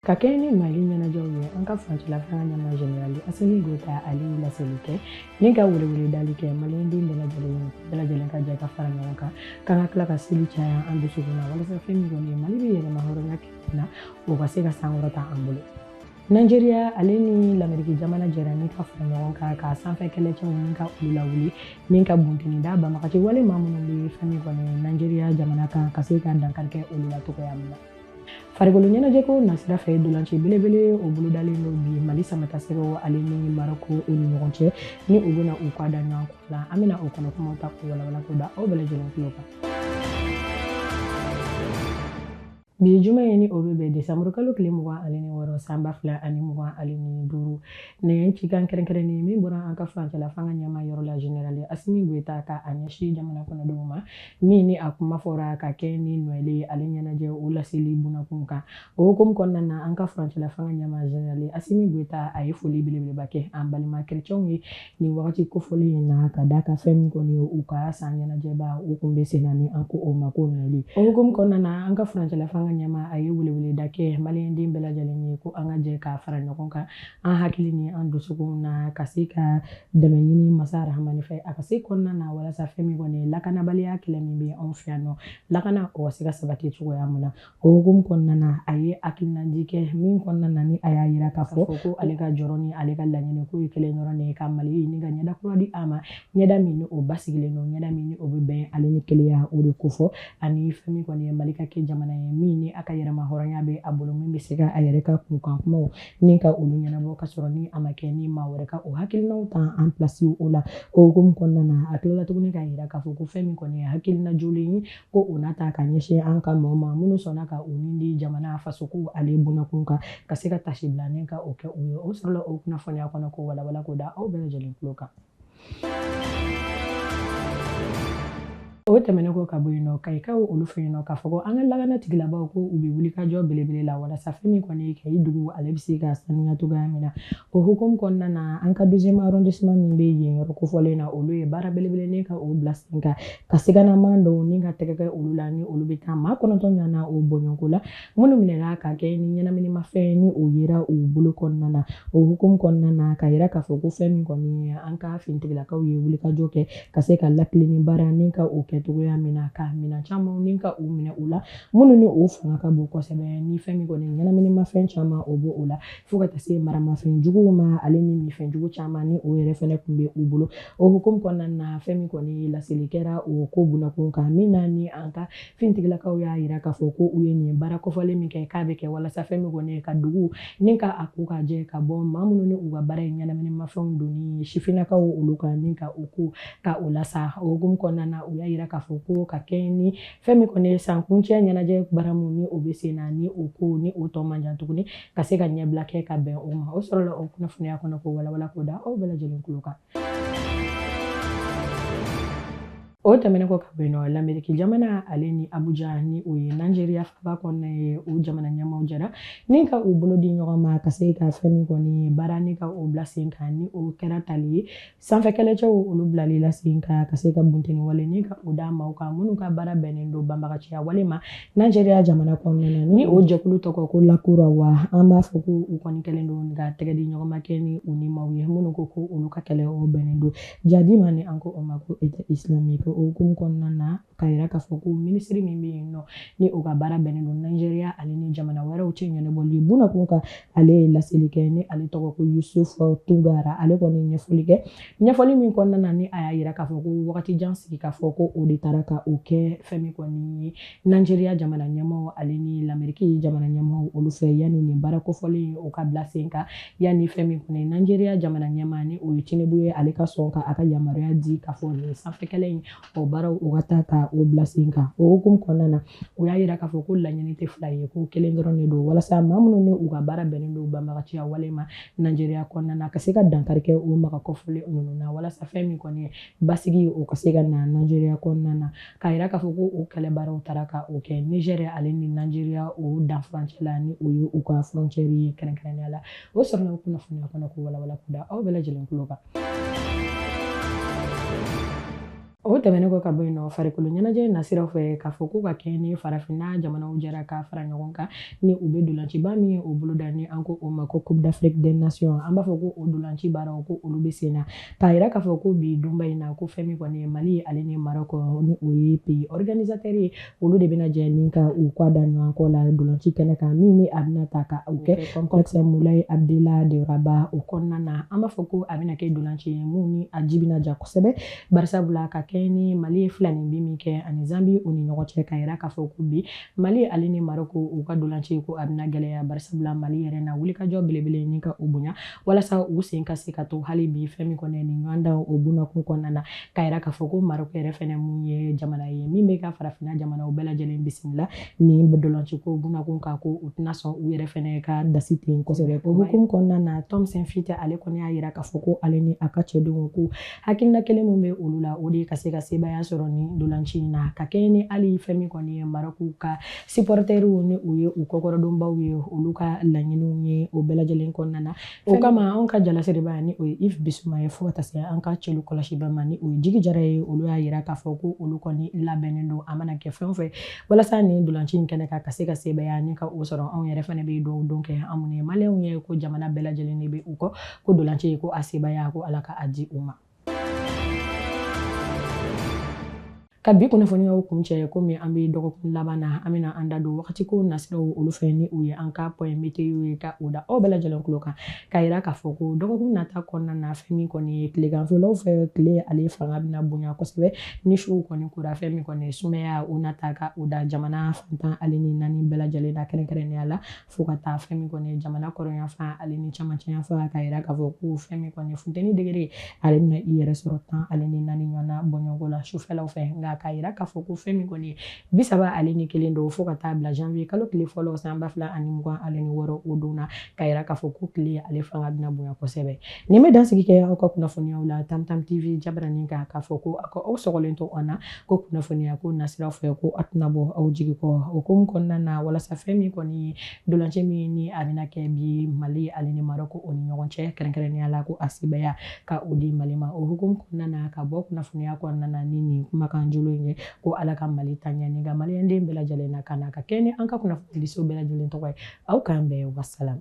Kakeni mali ɲɛnajɛw ye an ka fancila fanga ɲɛma générali Asimi Goita ale laseli kɛ ni ka welewele dali kɛ maliyɛnden bɛɛ lajɛlen ka jɛ ka fara ɲɔgɔn kan kan ka tila ka seli caya an dusukun na walasa fɛn min kɔni Mali bɛ yɛlɛma hɔrɔnya na o ka se ka sankɔrɔta an bolo. Nigeria ale ni l'Amérique jamana jɛra ni ka fara ɲɔgɔn kan ka sanfɛ kɛlɛcɛw ni ka ulu lawuli ni ka bunteni da banbagaci wale maa minnu bɛ fɛn min kɔni Nigeria jamana kan ka se ka dankari kɛ olu la cogoya min na. Farikolo ɲɛnajɛko nasira fɛ dolanci belebele o bolodalen do bi Mali samata sɛbɛw ale ni Maroko u ni ɲɔgɔn cɛ ni u bɛna u ka da ɲɔgɔn kɔ la an bɛna o kɔnɔ kumaw ta k'u walawala k'u da aw bɛɛ lajɛlen tulo kan. Bi juma ye ni o bɛ bɛn Desanburu kalo tile 26 san 2025 nɛgɛ cikan kɛrɛnkɛrɛnnen min bɔra an ka furancɛla fanga ɲɛma yɔrɔ la générali Asimi Goita ka a ɲɛsin jamana kɔnɔdenw ma min ni a kuma fɔra ka kɛ ni nɔɛli ale ɲɛnajɛ o laseli bunakun kan o hukumu kɔnɔna na an ka furancɛla fanga ɲɛma générali Asimi Goita a ye foli belebeleba kɛ an balima chrétienw ye nin wagati kofɔli in na ka da ka fɛn min kɔni u ka san ɲɛnajɛba u kun bɛ sen na ni an ko o ma ko nɔɛli o hukumu kɔnɔna na an ka furancɛla fanga ɲɛma a ye weleweleda kɛ maliyɛnden bɛɛ lajɛlen ye ko an ka jɛ ka fara ɲɔgɔn kan an hakili ni an dusukun na ka se ka dɛmɛ ɲini masa rahamani fɛ a ka se kɔnɔna na walasa fɛn min kɔni lakanabaliya kɛlɛ min bɛ anw fɛ yan nɔ lakana o ka se ka sabati cogoya min na o hukumu kɔnɔna na a ye hakilinadi kɛ min kɔnɔna na ni a y'a yira k'a fɔ ko ale ka jɔrɔ ni ale ka laɲini ko ye kelen dɔrɔn de ye ka Mali ni ka ɲɛda kura di a ma ɲɛda min ni o basigilen don ɲɛda min ni o bɛ bɛn ale ni keleya o de kofɔ ani fɛn min kɔni ye Mali ka kɛ jamana ye min ni a ka yɛrɛma hɔrɔnya bɛ a bolo min bɛ se ka a yɛrɛ ka kunkan kumaw ni ka olu ɲɛnabɔ ka sɔrɔ ni a ma kɛ ni maa wɛrɛ ka o hakilinaw ta an place o la o hukumu kɔnɔna na a tilala tuguni k'a yira k'a fɔ ko fɛn min kɔni ye hakilina jolen ye ko o n'a ta ka ɲɛsin an ka maaw ma minnu sɔnna ka u ni di jamana fasoko ale bunakun kan ka se ka tasi bilanen ka o kɛ u ye o sɔrɔla o kunnafoniya kɔnɔ ko walawala ko da aw bɛɛ lajɛlen tulo kan. O tɛmɛnen ko ka bɔ yen nɔ Kayikaw olu fɛ yen nɔ k'a fɔ ko an ka lakana tigilabaw ko u bɛ wuli ka jɔ belebele la walasa fɛn min kɔni Kayi dugu ale bɛ se ka sanuya cogoya min na o hukumu kɔnɔna na an ka 2e arrondissement min bɛ yen yɔrɔ kofɔlen na olu ye baara belebele ni ka o bila sen kan ka siganaman dɔw ni ka tɛgɛ kɛ olu la ni olu bɛ taa maa 9 ɲɔgɔnna o bɔɲɔgɔnko la minnu minɛra ka kɛ ni ɲɛnaminimafɛn ni o yera u bolo kɔnɔna na o hukumu kɔnɔna na ka yira k'a fɔ ko fɛn min kɔni an ka finitigilakaw ye wuli ka jɔ kɛ ka se ka lakile ni baara ni ka o kɛ togoya min na ka mina caman ni ka u minɛ u la minnu ni o fanga ka bon kosɛbɛ ni fɛn min kɔni ɲɛnaminimafɛn caman o b'o o la fo ka taa se maramafɛn juguw ma ale ni mifɛn jugu caman ni o yɛrɛ fɛnɛ kun bɛ u bolo o hukumu kɔnɔna na fɛn min kɔni laseli kɛra o ko bunakun kan min na ni an ka finitigilakaw y'a yira k'a fɔ ko u ye nin baara kofɔlen min kɛ k'a bɛ kɛ walasa fɛn min kɔni ka dugu ni ka a ko ka jɛ ka bɔ maa minnu ni u ka baara ye ɲɛnaminimafɛnw don ni sifinnakaw olu kan ni ka u ko ka o lasa o hukumu kɔnɔna na u y'a yira k'a fɔ ko ka kɛ ni fɛn min kɔni sankuncɛ ɲɛnajɛ baara mun ni o bɛ sen na ni o ko ni o tɔ man jan tuguni ka se ka ɲɛbila kɛ ka bɛn o ma o sɔrɔla o kunnafoniya kɔnɔ ko walawala ko da aw bɛɛ lajɛlen tulo kan. O tɛmɛnen kɔ ka bɔ yen nɔ l'Amérique jamana ale ni Abuja ni o ye Nigeria faba kɔnɔna ye o jamana ɲɛmaaw jɛra ni ka u bolo di ɲɔgɔn ma ka se ka fɛn min kɔni baara ni ka o bila sen kan ni o kɛra tali ye sanfɛ kɛlɛcɛw olu bilali la sen kan ka se ka bunteni wale ni ka o da maaw kan minnu ka baara bɛnnen don banbagaciya wale ma Nigeria jamana kɔnɔna na ni o jɛkulu tɔgɔ ko lakura wa an b'a fɔ ko u kɔni kɛlen don ka tɛgɛ di ɲɔgɔn ma kɛ ni u ni maaw ye minnu ko ko olu ka kɛlɛ o bɛnnen don jadi ma ni an ko o ma ko État islamique o hukumu kɔnɔna na ka yira k'a fɔ ko minisiri min bɛ yen nɔ ni o ka baara bɛnnen don Nigeria ale ni jamana wɛrɛw cɛ ɲɛnabɔli bunakun kan ale ye laseli kɛ ni ale tɔgɔ ko Yusuf Tugara ale kɔni ɲɛfɔli kɛ ɲɛfɔli min kɔnɔna na ni a y'a yira k'a fɔ ko wagati jan sigi k'a fɔ ko o de taara ka o kɛ fɛn min kɔni ye Nigeria jamana ɲɛmaaw ale ni l'Amérique jamana ɲɛmaaw olu fɛ yanni nin baara kofɔlen o ka bila sen kan yanni fɛn min kɔni Nigeria jamana ɲɛmaa ni o ye Tinubu ye ale ka sɔn ka a ka yamaruya di k'a fɔ nin sanfɛkɛlɛ in o baaraw o ka taa ka o bila sen kan o hukumu kɔnɔna na o y'a yira k'a fɔ ko laɲini tɛ fila ye ko kelen dɔrɔn de don walasa maa minnu ni u ka baara bɛnnen don banbagaciya wale ma Nigeria kɔnɔna na ka se ka dankari kɛ o maga kɔfɔlen ninnu na walasa fɛn min kɔni ye basigi o ka se ka na Nigeria kɔnɔna na k'a yira k'a fɔ ko o kɛlɛ baaraw taara ka o kɛ Niger ale ni Nigeria o dan furancɛ la ni o ye u ka frontière ye kɛrɛnkɛrɛnnenya la o sɔrɔla o kunnafoniya kɔnɔ ko walawala ko da aw bɛɛ lajɛlen tulo kan. o tɛmɛnen kɔ ka bɔ yen nɔ farikolo ɲɛnajɛ nasiraw fɛ k'a fɔ ko ka kɛ ni farafinna jamanaw jɛra ka fara ɲɔgɔn kan ni u bɛ dolanciba min ye o bolo da ni an ko o ma ko Coupe d'Afrique des Nations an b'a fɔ ko o dolanci baaraw ko olu bɛ sen na k'a yira k'a fɔ ko bi donba in na ko fɛn min kɔni ye Mali ale ni Maroc ni o ye pays organisateur ye olu de bɛna jɛ ni ka u kɔ da ɲɔgɔn kɔ la dolanci kɛnɛ kan min ni a bɛna ta ka u kɛ complexe Moulaye Abdella Deoraba o kɔnɔna na an b'a fɔ ko a bɛna kɛ dolanci ye mun ni a ji bɛna ja kosɛbɛ barisabula ka kɛ ni Mali ye filanin bi min kɛ ani Zambi o ni ɲɔgɔn cɛ k'a yira k'a fɔ ko bi Mali ale ni Maroc u ka dolanci ko a bɛna gɛlɛya barisabula Mali yɛrɛ na wulikajɔ belebele ni ka u bonya walasa u sen ka se ka to hali bi fɛn min kɔnɔ ni ɲɔgɔn da o bunakun kɔnɔna na k'a yira k'a fɔ ko Maroc yɛrɛ fɛnɛ mun ye jamana ye min bɛ ka farafinna jamanaw bɛɛ lajɛlen bisimila ni dolanci ko bunakun kan ko u tɛna sɔn u yɛrɛ fɛnɛ ka dasi ten kosɛbɛ o hukumu kɔnɔna na Thomson Fite ale kɔni y'a yira k'a fɔ ko ale ni a ka cɛdenw ko hakilina kelen min bɛ olu la o de ka se ka sebaya sɔrɔ ni dolanci in na ka kɛ ni hali fɛn min kɔni ye Maroc ka supporteriw ni u ye u kɔkɔrɔdonbaw ye olu ka laɲiniw ye o bɛɛ lajɛlen kɔnɔna na o kama anw ka jalasiriba ni o ye Yves Bissouma ye fo ka taa se an ka cɛlu kɔlɔsiba ma ni o ye Jigi Jara ye olu y'a yira k'a fɔ ko olu kɔni labɛnnen don a mana kɛ fɛn o fɛn walasa ni dolanci in kɛnɛ ka se ka sebaya ni ka o sɔrɔ anw yɛrɛ fɛnɛ bɛ dɔw don kɛ anw ye maliyɛnw ye ko jamana bɛɛ lajɛlen de bɛ u kɔ ko dolanci ko a sebaya ko Ala ka a di u ma. Ka bi kunnafoniyaw kuncɛ komi an bɛ dɔgɔkun laban na an bɛna an da don wagati ko nasiraw olu fɛ ni u ye an ka point météo ye ka o da aw bɛɛ lajɛlen tulo kan k'a yira k'a fɔ ko dɔgɔkun nata kɔnɔna na fɛn min kɔni ye tileganfɛlaw fɛ tile ale fanga bɛna bonya kosɛbɛ ni suw kɔni kora fɛn min kɔni sumaya o nata ka o da jamana fantan ale ni naani bɛɛ lajɛlen na kɛrɛnkɛrɛnnenya la fo ka taa fɛn min kɔni jamana kɔrɔnyanfan ale ni camancɛ yanfan k'a yira k'a fɔ ko fɛn min kɔni funteni degere ale bɛna i yɛrɛ sɔrɔ 10 ale ni naani ɲɔgɔnna bɔɲɔgɔnko la sufɛlaw fɛ nka k'a yira k'a fɔ ko fɛn min kɔni ye 30 ale ni 1 don fo ka taa bila janvier kalo tile fɔlɔ san 2026 ale ni 6 o don na k'a yira k'a fɔ ko tile ale fanga bɛna bonya kosɛbɛ nin bɛ dansigi kɛ aw ka kunnafoniyaw la Tam Tam TV jabaranin kan k'a fɔ ko aw sɔgɔlen to an na ko kunnafoniya ko nasiraw fɛ ko a tɛna bɔ aw jigi kɔ o komu kɔnɔna na walasa fɛn min kɔni ye dolanci min ni a bɛna kɛ bi Mali ale ni Maroc o ni ɲɔgɔn cɛ kɛrɛnkɛrɛnnenya la ko a sebaya ka o di Mali ma o hukumu kɔnɔna na ka bɔ kunnafoniya kɔnɔna na ni nin kumakan jolo in ye ko Ala ka Mali ta ɲɛ ni ka maliyɛnden bɛɛ lajɛlen na ka na ka kɛ ni an ka kunnafonidiso bɛɛ lajɛlen tɔgɔ ye aw k'an bɛn wassalam.